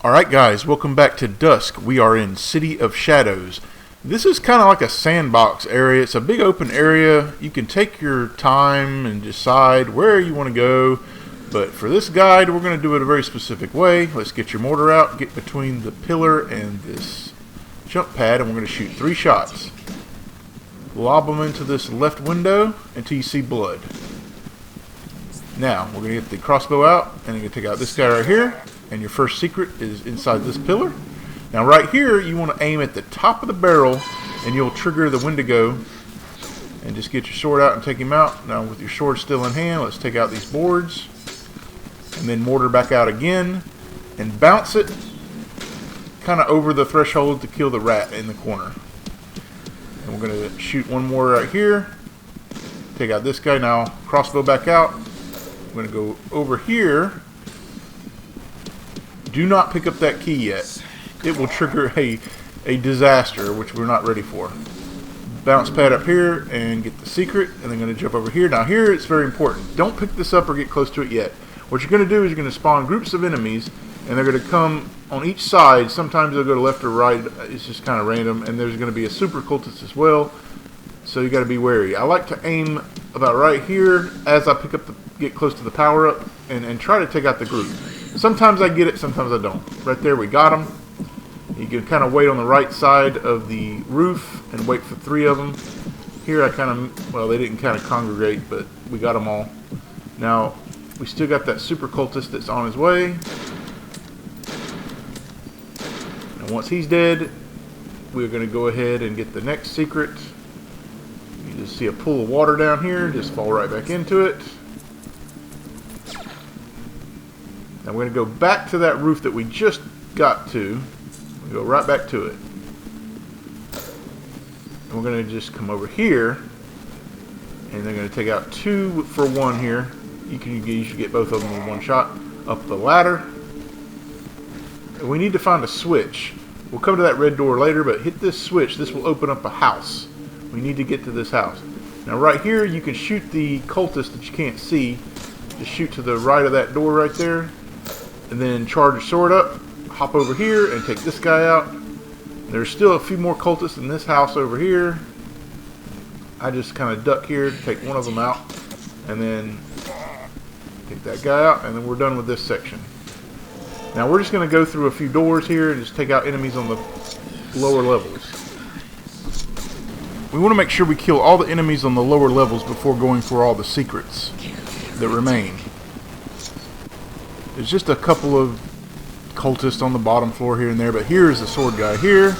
Alright guys, welcome back to Dusk. We are in City of Shadows. This is kind of like a sandbox area. It's a big open area. You can take your time and decide where you want to go. But for this guide, we're going to do it a very specific way. Let's get your mortar out, get between the pillar and this jump pad, and we're going to shoot 3 shots. Lob them into this left window until you see blood. Now, we're going to get the crossbow out, and you're going to take out this guy right here. And your first secret is inside this pillar. Now right here, you want to aim at the top of the barrel, and you'll trigger the Wendigo. And just get your sword out and take him out. Now with your sword still in hand, let's take out these boards. And then mortar back out again. And bounce it kind of over the threshold to kill the rat in the corner. And we're going to shoot one more right here. Take out this guy. Now crossbow back out. I'm going to go over here. Do not pick up that key yet. It will trigger a disaster, which we're not ready for. Bounce pad up here and get the secret, and then going to jump over here. Now here it's very important. Don't pick this up or get close to it yet. What you're going to do is you're going to spawn groups of enemies, and they're going to come on each side. Sometimes they'll go to left or right. It's just kind of random, and there's going to be a super cultist as well. So you got to be wary. I like to aim about right here as I get close to the power up, and try to take out the group. Sometimes I get it, sometimes I don't. Right there, we got them. You can kind of wait on the right side of the roof and wait for 3 of them. Here I kind of, well, they didn't kind of congregate, but we got them all. Now, we still got that super cultist that's on his way. And once he's dead, we're going to go ahead and get the next secret. You just see a pool of water down here, just fall right back into it. Now we're going to go back to that roof that we just got to. We'll go right back to it. And we're going to just come over here. And they're going to take out 2 for 1 here. You should get both of them in one shot. Up the ladder. And we need to find a switch. We'll come to that red door later, but hit this switch. This will open up a house. We need to get to this house. Now right here you can shoot the cultist that you can't see. Just shoot to the right of that door right there. And then charge your sword up, hop over here, and take this guy out. There's still a few more cultists in this house over here. I just kind of duck here to take one of them out, and then take that guy out, and then we're done with this section. Now we're just going to go through a few doors here and just take out enemies on the lower levels. We want to make sure we kill all the enemies on the lower levels before going for all the secrets that remain. There's just a couple of cultists on the bottom floor here and there, but here's the sword guy here.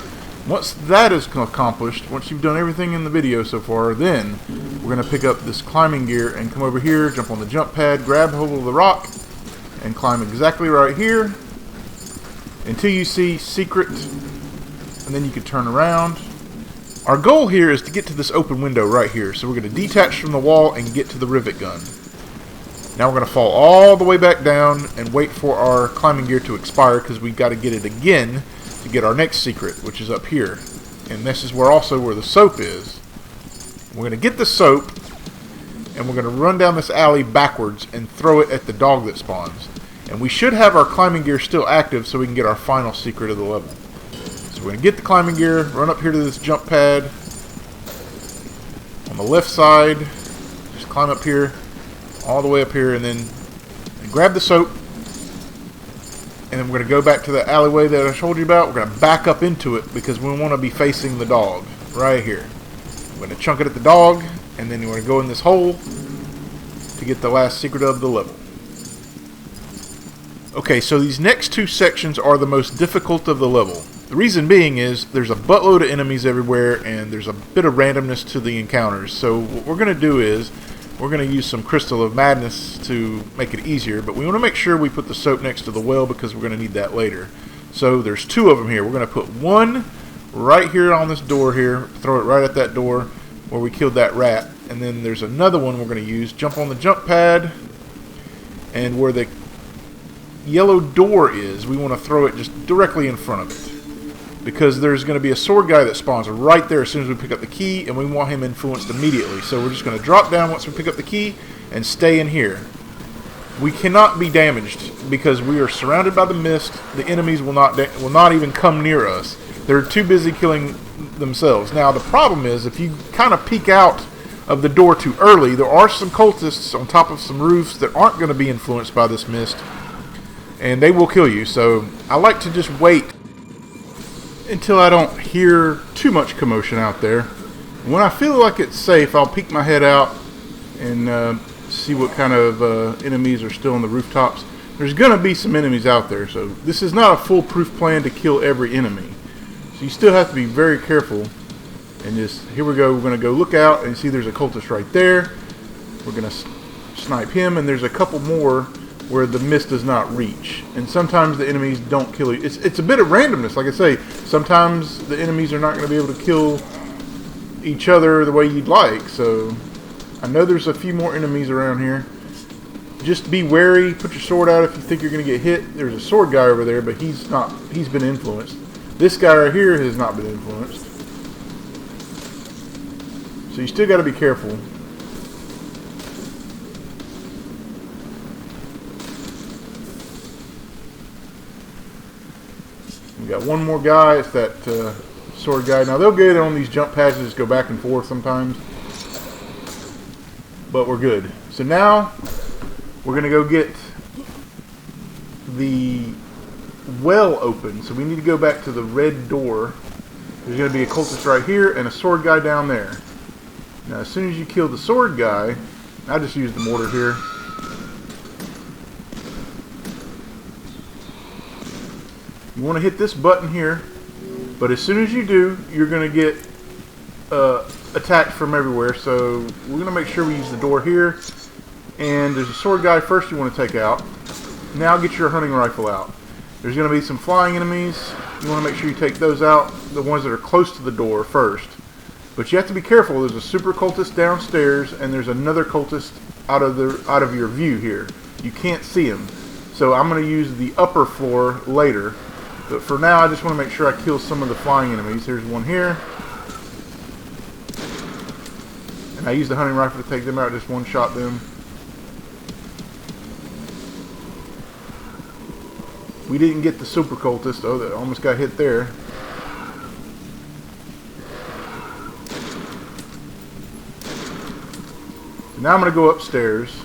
Once that is accomplished, once you've done everything in the video so far, then we're going to pick up this climbing gear and come over here, jump on the jump pad, grab hold of the rock, and climb exactly right here until you see secret, and then you can turn around. Our goal here is to get to this open window right here, so we're going to detach from the wall and get to the rivet gun. Now we're going to fall all the way back down and wait for our climbing gear to expire, because we've got to get it again to get our next secret, which is up here. And this is where the soap is. We're going to get the soap, and we're going to run down this alley backwards and throw it at the dog that spawns. And we should have our climbing gear still active so we can get our final secret of the level. So we're going to get the climbing gear, run up here to this jump pad. On the left side, just climb up here. All the way up here, and then grab the soap, and then we're going to go back to the alleyway that I told you about. We're going to back up into it because we want to be facing the dog right here. We're going to chunk it at the dog, and then we're going to go in this hole to get the last secret of the level. Okay, so these next 2 sections are the most difficult of the level. The reason being is there's a buttload of enemies everywhere, and there's a bit of randomness to the encounters. So what we're going to do is we're going to use some Crystal of Madness to make it easier, but we want to make sure we put the soap next to the well because we're going to need that later. So there's 2 of them here. We're going to put one right here on this door here, throw it right at that door where we killed that rat, and then there's another one we're going to use. Jump on the jump pad, and where the yellow door is, we want to throw it just directly in front of it. Because there's going to be a sword guy that spawns right there as soon as we pick up the key, and we want him influenced immediately. So we're just going to drop down once we pick up the key and stay in here. We cannot be damaged because we are surrounded by the mist. The enemies will not even come near us. They're too busy killing themselves. Now the problem is, if you kind of peek out of the door too early, there are some cultists on top of some roofs that aren't going to be influenced by this mist, and they will kill you. So I like to just wait until I don't hear too much commotion out there. When I feel like it's safe, I'll peek my head out and see what kind of enemies are still on the rooftops. There's going to be some enemies out there, so this is not a foolproof plan to kill every enemy. So you still have to be very careful. And just, here we go, we're going to go look out and see there's a cultist right there. We're going to snipe him, and there's a couple more where the mist does not reach. And sometimes the enemies don't kill you. It's a bit of randomness, like I say. Sometimes the enemies are not going to be able to kill each other the way you'd like. So I know there's a few more enemies around here. Just be wary. Put your sword out if you think you're going to get hit. There's a sword guy over there, but he's not. He's been influenced. This guy right here has not been influenced. So you still got to be careful. We got one more guy. It's that sword guy. Now they'll get on these jump pads and just go back and forth sometimes. But we're good. So now we're going to go get the well open. So we need to go back to the red door. There's going to be a cultist right here and a sword guy down there. Now as soon as you kill the sword guy, I just use the mortar here. You want to hit this button here, but as soon as you do, you're going to get attacked from everywhere. So we're going to make sure we use the door here. And there's a sword guy first you want to take out. Now get your hunting rifle out. There's going to be some flying enemies. You want to make sure you take those out, the ones that are close to the door first. But you have to be careful. There's a super cultist downstairs, and there's another cultist out of your view here. You can't see him. So I'm going to use the upper floor later. But for now, I just want to make sure I kill some of the flying enemies. There's one here. And I use the hunting rifle to take them out, just one-shot them. We didn't get the super cultist. Oh, that almost got hit there. So now I'm going to go upstairs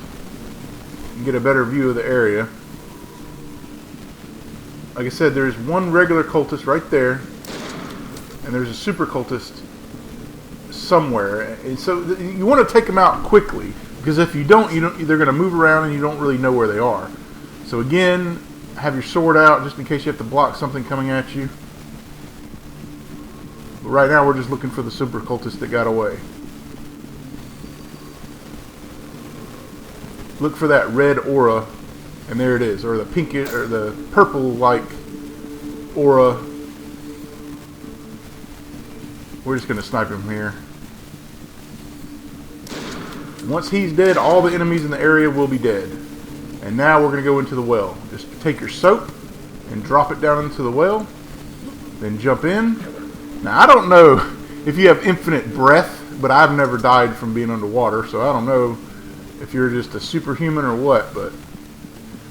and get a better view of the area. Like I said, there's one regular cultist right there, and there's a super cultist somewhere. And so you want to take them out quickly, because if you don't, they're going to move around and you don't really know where they are. So again, have your sword out just in case you have to block something coming at you. But right now we're just looking for the super cultist that got away. Look for that red aura, and there it is, or the pink or the purple like aura. We're just going to snipe him here. Once he's dead, all the enemies in the area will be dead. And now we're going to go into the well. Just take your soap and drop it down into the well. Then jump in. Now, I don't know if you have infinite breath, but I've never died from being underwater, so I don't know if you're just a superhuman or what. But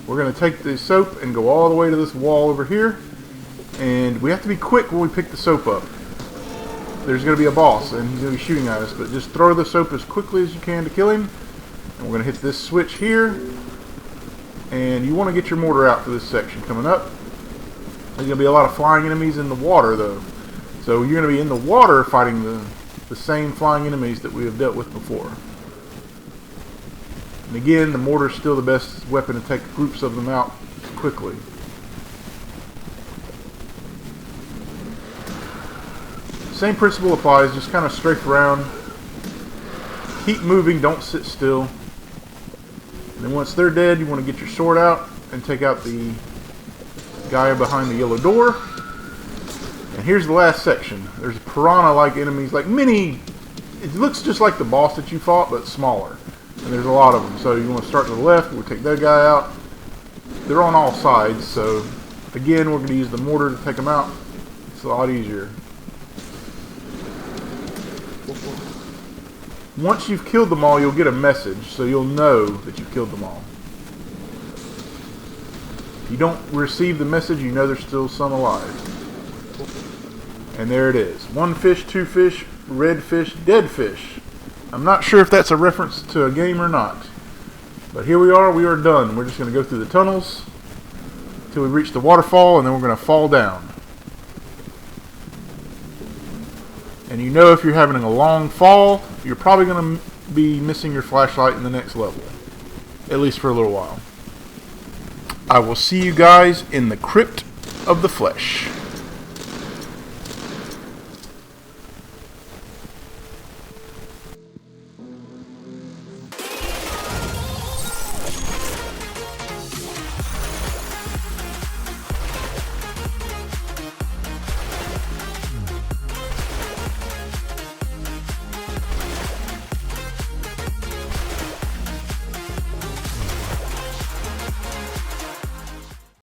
we're going to take the soap and go all the way to this wall over here. And we have to be quick when we pick the soap up. There's going to be a boss, and he's going to be shooting at us. But just throw the soap as quickly as you can to kill him. And we're going to hit this switch here. And you want to get your mortar out for this section coming up. There's going to be a lot of flying enemies in the water, though. So you're going to be in the water fighting the same flying enemies that we have dealt with before. And again, the mortar is still the best weapon to take groups of them out quickly. Same principle applies. Just kind of strafe around. Keep moving. Don't sit still. And then once they're dead, you want to get your sword out and take out the guy behind the yellow door. And here's the last section. There's piranha-like enemies, like mini. It looks just like the boss that you fought, but smaller. And there's a lot of them. So you want to start to the left. We'll take that guy out. They're on all sides. So again, we're going to use the mortar to take them out. It's a lot easier. Once you've killed them all, you'll get a message, so you'll know that you've killed them all. you don't receive the message, you know there's still some alive. And there it is. 1 fish, 2 fish, red fish, dead fish. I'm not sure if that's a reference to a game or not. But here we are done. We're just going to go through the tunnels until we reach the waterfall, and then we're going to fall down. And you know if you're having a long fall, you're probably going to be missing your flashlight in the next level. At least for a little while. I will see you guys in the Crypt of the Flesh.